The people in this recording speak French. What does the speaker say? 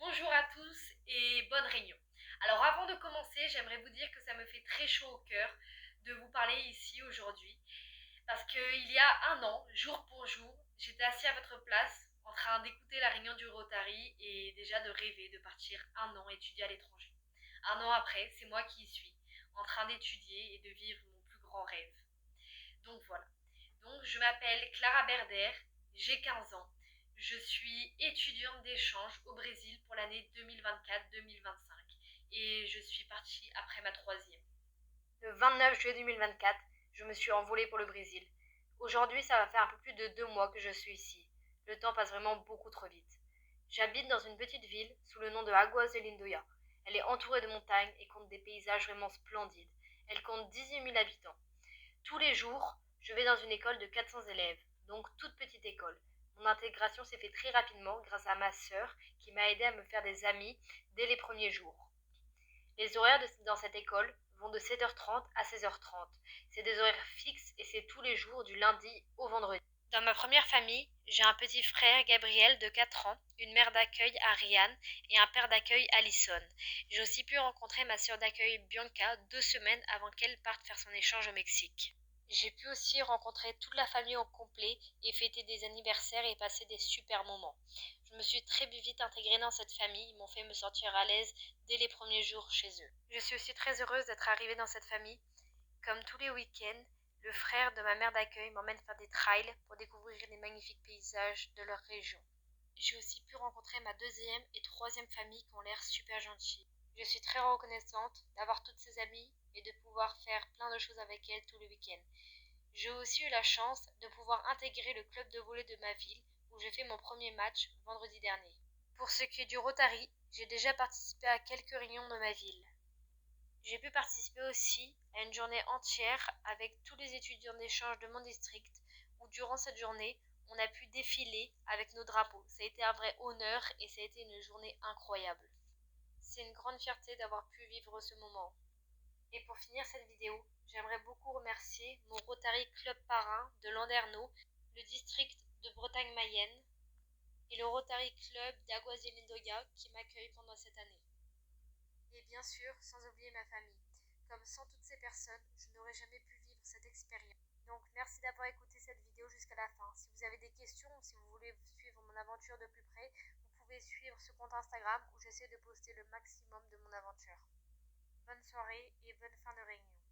Bonjour à tous et bonne réunion. Alors avant de commencer, j'aimerais vous dire que ça me fait très chaud au cœur de vous parler ici aujourd'hui parce qu'il y a un an, jour pour jour, j'étais assis à votre place en train d'écouter la réunion du Rotary et déjà de rêver de partir un an étudier à l'étranger. Un an après, c'est moi qui y suis, en train d'étudier et de vivre mon plus grand rêve. Donc voilà. Donc je m'appelle Clara Berder, j'ai 15 ans. Je suis étudiante d'échange au Brésil pour l'année 2024-2025 et je suis partie après ma troisième. Le 29 juillet 2024, je me suis envolée pour le Brésil. Aujourd'hui, ça va faire un peu plus de 2 mois que je suis ici. Le temps passe vraiment beaucoup trop vite. J'habite dans une petite ville sous le nom de Aguas de Lindoya. Elle est entourée de montagnes et compte des paysages vraiment splendides. Elle compte 18 000 habitants. Tous les jours, je vais dans une école de 400 élèves, donc toute petite école. Mon intégration s'est faite très rapidement grâce à ma sœur qui m'a aidé à me faire des amis dès les premiers jours. Les horaires dans cette école vont de 7h30 à 16h30. C'est des horaires fixes et c'est tous les jours du lundi au vendredi. Dans ma première famille, j'ai un petit frère, Gabriel, de 4 ans, une mère d'accueil, Ariane, et un père d'accueil, Alison. J'ai aussi pu rencontrer ma sœur d'accueil, Bianca, 2 semaines avant qu'elle parte faire son échange au Mexique. J'ai pu aussi rencontrer toute la famille au complet et fêter des anniversaires et passer des super moments. Je me suis très vite intégrée dans cette famille, ils m'ont fait me sentir à l'aise dès les premiers jours chez eux. Je suis aussi très heureuse d'être arrivée dans cette famille. Comme tous les week-ends, le frère de ma mère d'accueil m'emmène faire des trails pour découvrir les magnifiques paysages de leur région. J'ai aussi pu rencontrer ma deuxième et troisième famille qui ont l'air super gentilles. Je suis très reconnaissante d'avoir toutes ces amies et de pouvoir faire plein de choses avec elles tous les week-ends. J'ai aussi eu la chance de pouvoir intégrer le club de volley de ma ville où j'ai fait mon premier match vendredi dernier. Pour ce qui est du Rotary, j'ai déjà participé à quelques réunions de ma ville. J'ai pu participer aussi à une journée entière avec tous les étudiants d'échange de mon district où durant cette journée, on a pu défiler avec nos drapeaux. Ça a été un vrai honneur et ça a été une journée incroyable. C'est une grande fierté d'avoir pu vivre ce moment. Et pour finir cette vidéo, j'aimerais beaucoup remercier mon Rotary Club parrain de Landerneau, le district de Bretagne-Mayenne et le Rotary Club d'Aguas de Lindoya qui m'accueillent pendant cette année. Et bien sûr, sans oublier ma famille. Comme sans toutes ces personnes, je n'aurais jamais pu vivre cette expérience. Donc merci d'avoir écouté cette vidéo jusqu'à la fin. Si vous avez des questions ou si vous voulez suivre mon aventure de plus près, vous pouvez suivre ce compte Instagram où j'essaie de poster le maximum de mon aventure. Bonne soirée et bonne fin de réunion.